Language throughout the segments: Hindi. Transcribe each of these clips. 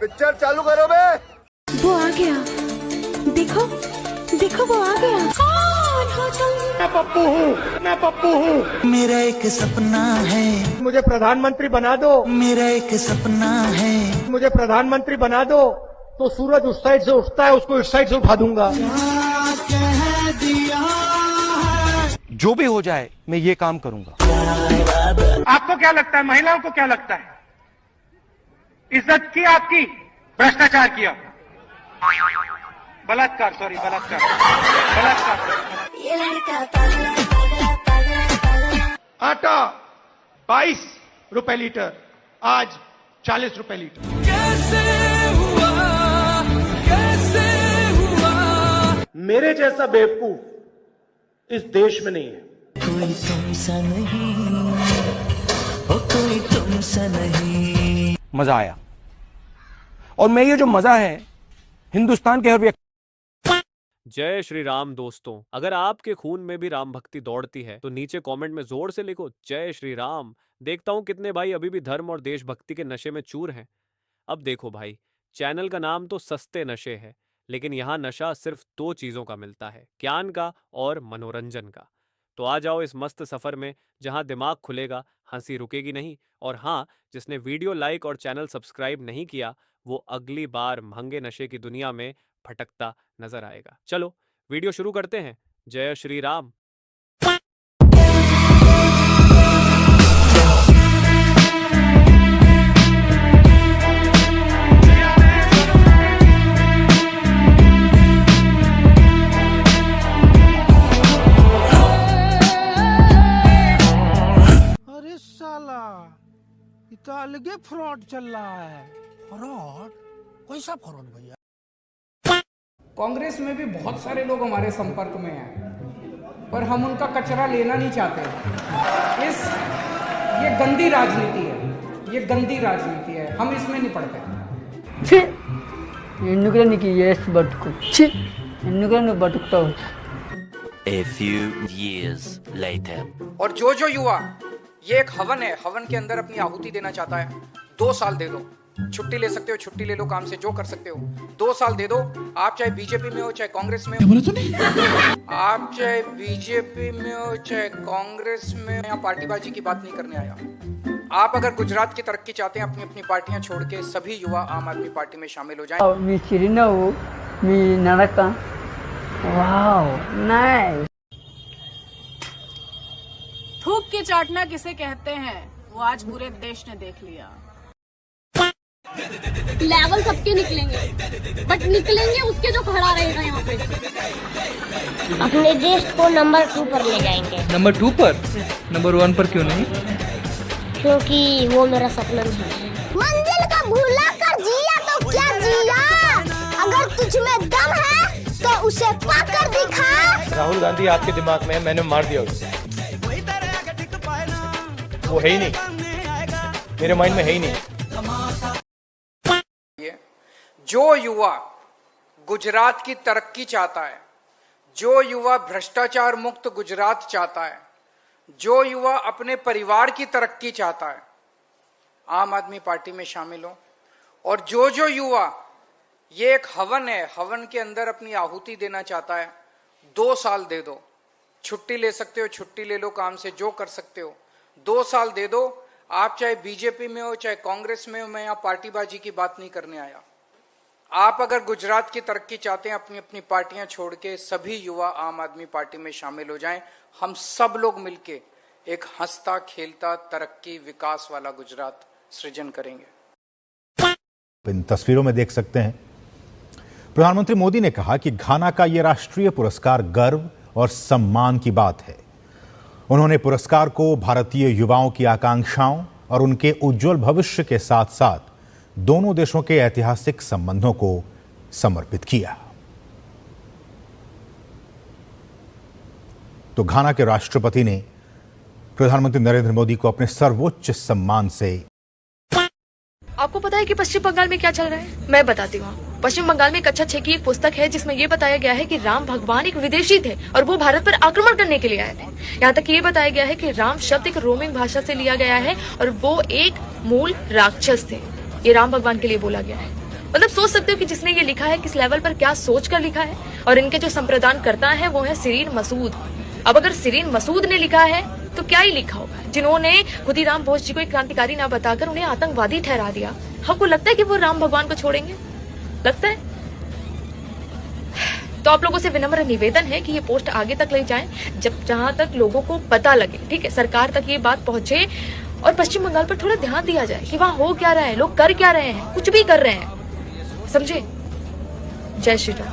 पिक्चर चालू करो बे। वो आ गया, देखो देखो वो आ गया। कौन हो तुम? मैं पप्पू हूँ। मेरा एक सपना है, मुझे प्रधानमंत्री बना दो। मेरा एक सपना है, मुझे प्रधानमंत्री बना दो तो सूरज उस साइड से उठता है, उसको इस साइड से उठा दूंगा। जो भी हो जाए मैं ये काम करूंगा। आपको क्या लगता है, महिलाओं को क्या लगता है? इज्जत की आपकी, भ्रष्टाचार किया, बलात्कार, सॉरी बलात्कार, आटा 22 रुपए लीटर, आज 40 रुपए लीटर। मेरे जैसा बेवकूफ इस देश में नहीं है। कोई तुमसा नहीं, ओ कोई तुमसा नहीं। मजा आया, और मैं ये जो मजा है हिंदुस्तान के हर व्यक्ति। जय श्री राम दोस्तों, अगर आपके खून में भी राम भक्ति दौड़ती है तो नीचे कमेंट में जोर से लिखो जय श्री राम। देखता हूं कितने भाई अभी भी धर्म और देशभक्ति के नशे में चूर हैं। अब देखो भाई, चैनल का नाम तो सस्ते नशे है, लेकिन यहाँ नशा सिर्फ 2 चीजों का मिलता है, ज्ञान का और मनोरंजन का। तो आ जाओ इस मस्त सफर में जहां दिमाग खुलेगा, हंसी रुकेगी नहीं। और हाँ, जिसने वीडियो लाइक और चैनल सब्सक्राइब नहीं किया वो अगली बार महंगे नशे की दुनिया में भटकता नजर आएगा। चलो वीडियो शुरू करते हैं। जय श्री राम। अरे साला, इतना अलगे फ्रॉड चल रहा है। फ्रॉड? कैसा फ्रॉड भैया? कांग्रेस में भी बहुत सारे लोग हमारे संपर्क में हैं, पर हम उनका कचरा लेना नहीं चाहते। ये गंदी राजनीति है, ये गंदी राजनीति है, हम इसमें नहीं पड़ते। A few years later. और जो युवा, ये एक हवन है, हवन के अंदर अपनी आहुति देना चाहता है, 2 साल दे दो, छुट्टी ले सकते हो, छुट्टी ले लो, काम से जो कर सकते हो, 2 साल दे दो। आप चाहे बीजेपी में हो चाहे कांग्रेस में हो, आप चाहे बीजेपी में हो चाहे कांग्रेस में हो, यहाँ पार्टीबाजी की बात नहीं करने आया। आप अगर गुजरात की तरक्की चाहते हैं, अपनी अपनी पार्टियां छोड़ के सभी युवा आम आदमी पार्टी में शामिल हो जाएं। थूक के चाटना किसे कहते हैं वो आज पूरे देश ने देख लिया। लेवल सबके निकलेंगे, बट निकलेंगे उसके जो खड़ा रहेगा यहाँ पे। अपने देश को नंबर 2 पर ले जाएंगे। नंबर 2 पर? नंबर 1 पर क्यों नहीं? क्योंकि वो मेरा सपना है। मंजिल का भूला कर जिया तो क्या जिया, अगर तुझ में दम है तो उसे पाकर दिखा। राहुल गांधी आपके दिमाग में है, मैंने मार दिया उसे। वो है ही नहीं, मेरे माइंड में है ही नहीं। जो युवा गुजरात की तरक्की चाहता है, जो युवा भ्रष्टाचार मुक्त गुजरात चाहता है, जो युवा अपने परिवार की तरक्की चाहता है, आम आदमी पार्टी में शामिल हो। और जो युवा, ये एक हवन है, हवन के अंदर अपनी आहुति देना चाहता है, 2 साल दे दो, छुट्टी ले सकते हो, छुट्टी ले लो, काम से जो कर सकते हो, 2 साल दे दो। आप चाहे बीजेपी में हो चाहे कांग्रेस में हो, मैं यहाँ पार्टीबाजी की बात नहीं करने आया। आप अगर गुजरात की तरक्की चाहते हैं, अपनी अपनी पार्टियां छोड़ के सभी युवा आम आदमी पार्टी में शामिल हो जाएं। हम सब लोग मिलके एक हंसता खेलता तरक्की विकास वाला गुजरात सृजन करेंगे। इन तस्वीरों में देख सकते हैं प्रधानमंत्री मोदी ने कहा कि घाना का यह राष्ट्रीय पुरस्कार गर्व और सम्मान की बात है। उन्होंने पुरस्कार को भारतीय युवाओं की आकांक्षाओं और उनके उज्जवल भविष्य के साथ साथ दोनों देशों के ऐतिहासिक संबंधों को समर्पित किया। तो घाना के राष्ट्रपति ने प्रधानमंत्री नरेंद्र मोदी को अपने सर्वोच्च सम्मान से। आपको पता है कि पश्चिम बंगाल में क्या चल रहा है? मैं बताती हूँ। पश्चिम बंगाल में एक कक्षा 6 की एक पुस्तक है जिसमें ये बताया गया है कि राम भगवान एक विदेशी थे और वो भारत पर आक्रमण करने के लिए आए थे। यहाँ तक ये बताया गया है कि राम शब्द एक रोमन भाषा से लिया गया है और वो एक मूल राक्षस थे। ये राम भगवान के लिए बोला गया है। मतलब सोच सकते हो कि जिसने ये लिखा है किस लेवल पर क्या सोच कर लिखा है। और इनके जो संप्रदान करता है वो है सिरीन मसूद। अब अगर सिरीन मसूद ने लिखा है तो क्या ही लिखा होगा, जिन्होंने खुदीराम बोस जी को एक क्रांतिकारी ना बताकर उन्हें आतंकवादी ठहरा दिया। आपको लगता है कि वो राम भगवान को छोड़ेंगे? लगता है? तो आप लोगों से विनम्र निवेदन है कि ये पोस्ट आगे तक ले जाएं, जहां तक लोगों को पता लगे, ठीक है, सरकार तक ये बात पहुंचे और पश्चिम बंगाल पर थोड़ा ध्यान दिया जाए कि वहां हो क्या रहा है, लोग कर क्या रहे हैं, कुछ भी कर रहे हैं, समझे? जय श्री राम।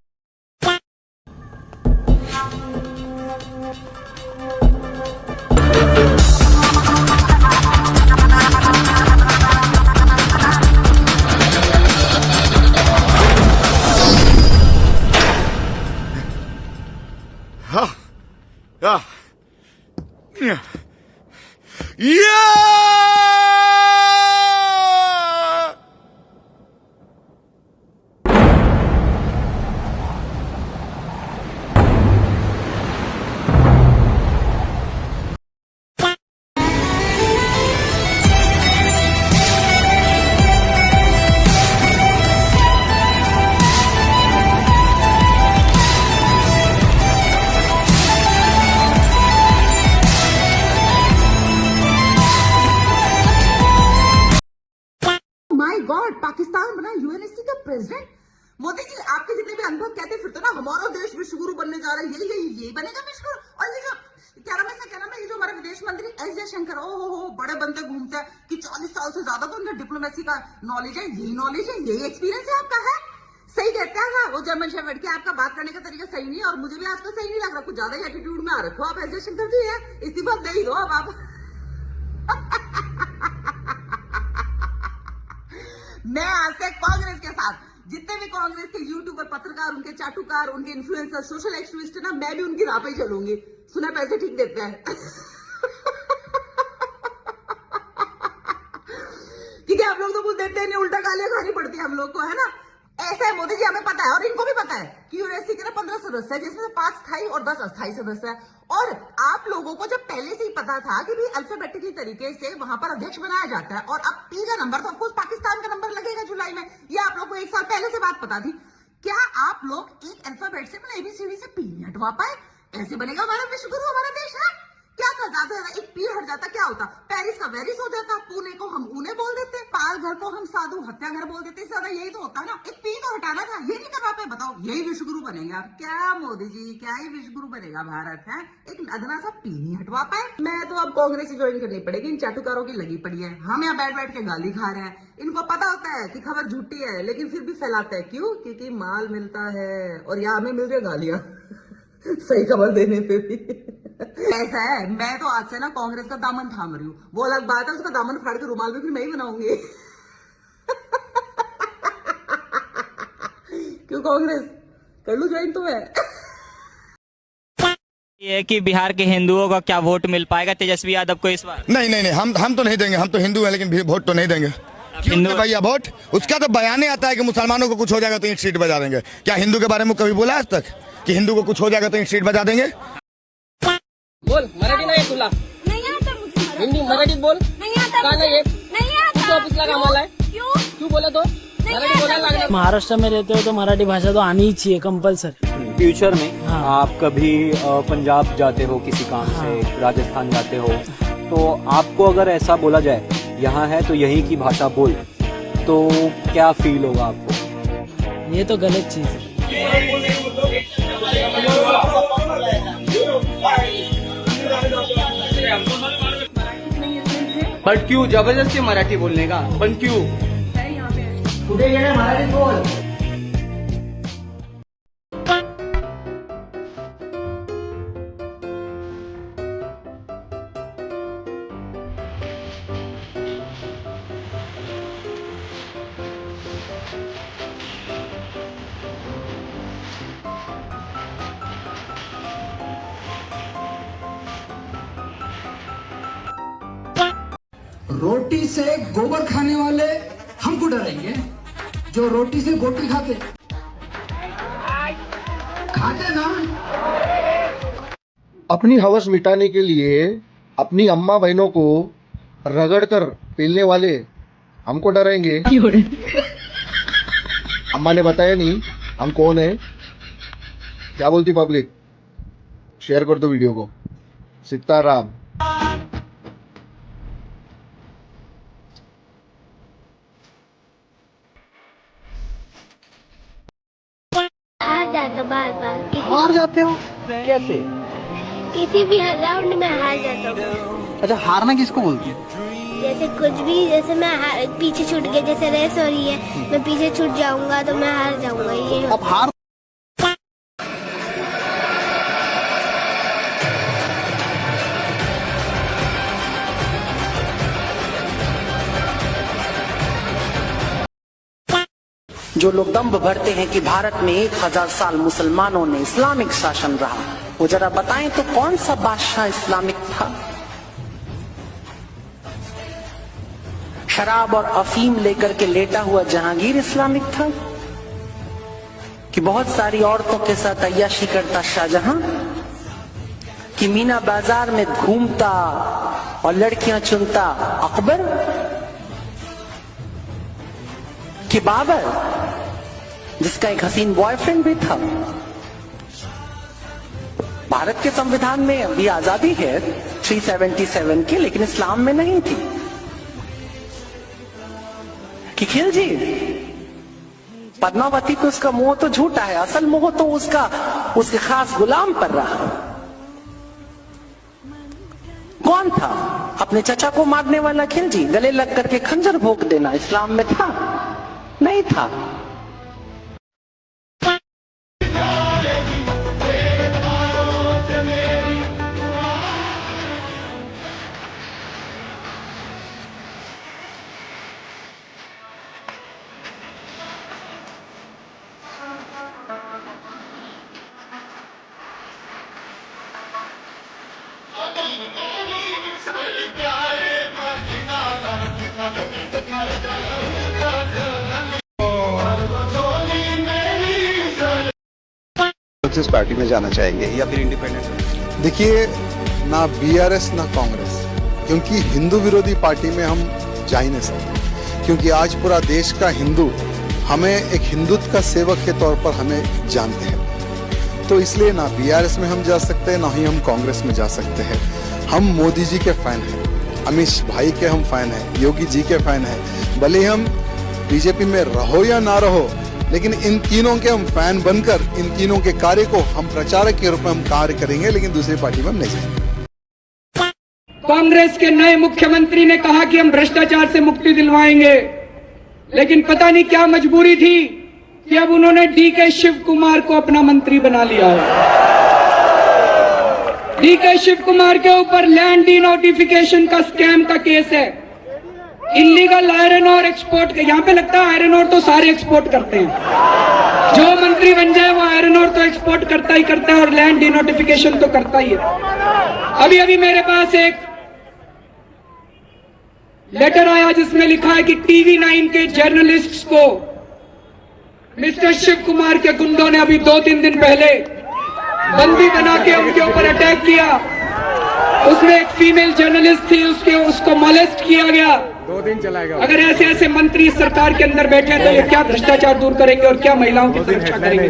माय गॉड, पाकिस्तान बना यूएनएससी का प्रेसिडेंट। मोदी जी, आपके जितने भी अनुभव कहते फिर तो ना हमारा देश विश्वगुरु बनने जा रहा है, यही बनेगा विश्वगुरु। और ये जो क्या नाम है, ये जो हमारे विदेश मंत्री एस जयशंकर, ओ बड़े बनते घूमते हैं कि 40 साल से ज्यादा तो उनका डिप्लोमेसी का नॉलेज है, यही एक्सपीरियंस है आपका, है सही कहते हैं ना वो जर्मन शेफर्ड की। आपका बात करने का तरीका सही नहीं है और मुझे भी आजकल सही नहीं लग रहा, कुछ ज्यादा ही एटीट्यूड में आ रखो आप एस जयशंकर जी। है इस्तीफा दे ही दो अब आप। मैं आज से कांग्रेस के साथ जितने भी कांग्रेस के यूट्यूबर, पत्रकार, उनके चाटुकार, उनके इन्फ्लुएंसर, सोशल एक्टिविस्ट है ना, मैं भी उनकी राह पे ही चलूंगी। सुना पैसे ठीक देते हैं। ठीक है, आप लोग तो कुछ देते हैं नहीं, उल्टा गालियां खानी पड़ती है हम लोग को, है ना। ऐसा है मोदी जी, हमें पता है और इनको भी पता है कि यूएनएससी के ना 15 सदस्य है, जिसमें 5 स्थायी और 10 अस्थायी सदस्य है। और आप लोगों को जब पहले से ही पता था कि भी अल्फाबेटिकली तरीके से वहां पर अध्यक्ष बनाया जाता है और अब पी का नंबर तो ऑफकोर्स पाकिस्तान का नंबर लगेगा जुलाई में, ये आप लोग को 1 साल पहले से बात पता थी। क्या आप लोग एक अल्फाबेट से मतलब एबीसीडी से पी नहीं हटवा पाए? ऐसे बनेगा हमारा विश्वगुरु, हमारा देश है। क्या था, ज्यादा एक पी हट जाता क्या होता? पेरिस का वेरिस हो जाता, पुणे को हम उने बोल देते, पाल घर को हम साधु हत्या घर बोल देते, ज्यादा यही तो होता है ना। एक पी तो हटाना था, ये नहीं कर पाते। बताओ, यही विश्वगुरु बनेगा क्या मोदी जी? क्या ही विश्वगुरु बनेगा भारत, है? एक अदना सा पी नहीं हटवा पाए। मैं तो अब कांग्रेस ही ज्वाइन करनी पड़ेगी, इन चाटुकारों की लगी पड़ी है। हम यहाँ बैठ बैठ के गाली खा रहे हैं, इनको पता होता है कि खबर झूठी है लेकिन फिर भी फैलाते हैं। क्यों? क्योंकि माल मिलता है और यहाँ हमें मिल रही गालियां। सही खबर देने पे भी ऐसा है। मैं तो आज से ना कांग्रेस का दामन थाम रही हूँ, वो अलग बात है, उसका दामन फाड़ के रुमाल भी फिर मैं ही बनाऊंगी। क्यों कांग्रेस कर लूं ज्वाइन तो मैं। ये कि बिहार के हिंदुओं का क्या वोट मिल पाएगा तेजस्वी यादव को इस बार? नहीं, हम तो नहीं देंगे, हम तो हिंदू हैं लेकिन वोट तो नहीं देंगे। हिंदू भैया वोट, उसका तो बयान आता है कि मुसलमानों को कुछ हो जाएगा तो ईंट सीट बजा देंगे। क्या हिंदू के बारे में कभी बोला आज तक कि हिंदू को कुछ हो जाएगा तो ईंट सीट बजा देंगे? बोल मराठी नाही तुला, नहीं आता मुझे हिंदी, मराठी बोल, नहीं आता, का नहीं आता, ऑफिस लगा मला क्यों बोला तो मराठी बोलने लगना। महाराष्ट्र में रहते हो तो मराठी भाषा तो आनी ही चाहिए कंपलसरी। फ्यूचर में आप कभी पंजाब जाते हो किसी काम से, राजस्थान जाते हो, तो आपको अगर ऐसा बोला जाए यहाँ है तो यहीं की भाषा बोल, तो क्या फील होगा आपको? ये तो गलत चीज है। बट क्यों जबरदस्ती मराठी बोलने का? पण क्यों? कुठे गेले मराठी बोल। रोटी से गोबर खाने वाले हमको डरेंगे, जो रोटी से गोटी खाते ना। अपनी हवस मिटाने के लिए अपनी अम्मा बहनों को रगड़ कर पीलने वाले हमको डरेंगे। अम्मा ने बताया नहीं हम कौन है। क्या बोलती पब्लिक? शेयर कर दो वीडियो को। सीताराम। हार जाता बार बार। हार जाते हो कैसे? किसी भी राउंड में हार जाता हूँ। अच्छा, हारना किसको बोलते हैं? जैसे कुछ भी, जैसे मैं पीछे छूट गया, जैसे रेस हो रही है, मैं पीछे छूट जाऊंगा तो मैं हार जाऊंगा। ये अब हार जो लोग दम्भ भरते हैं कि भारत में 1000 साल मुसलमानों ने इस्लामिक शासन रहा, वो जरा बताएं तो कौन सा बादशाह इस्लामिक था? शराब और अफीम लेकर के लेटा हुआ जहांगीर इस्लामिक था? कि बहुत सारी औरतों के साथ अय्याशी करता शाहजहां? कि मीना बाजार में घूमता और लड़कियां चुनता अकबर? कि बाबर, जिसका एक हसीन बॉयफ्रेंड भी था? भारत के संविधान में अभी आजादी है 377 की, लेकिन इस्लाम में नहीं थी। कि खिलजी, पद्मावती पे उसका मोह तो झूठा है, असल मोह तो उसके खास गुलाम पर रहा। कौन था? अपने चचा को मारने वाला खिलजी, गले लग करके खंजर भोंक देना इस्लाम में था? नहीं था। पार्टी में जाना चाहेंगे या फिर इंडिपेंडेंट? देखिए, ना बीआरएस ना कांग्रेस, क्योंकि हिंदू विरोधी पार्टी में हम जा ही नहीं सकते, क्योंकि आज पूरा देश का हिंदू हमें एक हिंदुत्व का सेवक के तौर पर हमें जानते हैं। तो इसलिए ना बीआरएस में हम जा सकते हैं, ना ही हम कांग्रेस में जा सकते हैं। हम मोदी जी के फैन हैं, अमित भाई के हम फैन हैं, योगी जी के फैन हैं। भले हम बीजेपी में रहो या ना रहो, लेकिन इन तीनों के हम फैन बनकर इन तीनों के कार्य को हम प्रचारक के रूप में हम कार्य करेंगे, लेकिन दूसरी पार्टी में हम नहीं जाएंगे। कांग्रेस के नए मुख्यमंत्री ने कहा कि हम भ्रष्टाचार से मुक्ति दिलवाएंगे, लेकिन पता नहीं क्या मजबूरी थी कि अब उन्होंने डीके शिव कुमार को अपना मंत्री बना लिया है। डीके शिव कुमार के ऊपर लैंड डिनोटिफिकेशन का स्कैम का केस है। इलीगल आयरन और एक्सपोर्ट के, यहाँ पे लगता है आयरन और तो सारे एक्सपोर्ट करते हैं। जो मंत्री बन जाए वो आयरन और तो एक्सपोर्ट करता ही करता है और लैंड डिनोटिफिकेशन तो करता ही है। अभी अभी मेरे पास एक लेटर आया जिसमें लिखा है कि टीवी9 के जर्नलिस्ट्स को मिस्टर शिव कुमार के गुंडों ने अभी 2-3 दिन पहले बंदी बना के उनके ऊपर अटैक किया। उसमें एक फीमेल जर्नलिस्ट थी, उसको मोलेस्ट किया गया। 2 दिन चलाएगा। अगर ऐसे ऐसे मंत्री सरकार के अंदर बैठे हैं तो ये क्या भ्रष्टाचार दूर करेंगे और क्या महिलाओं की सुरक्षा करेंगे?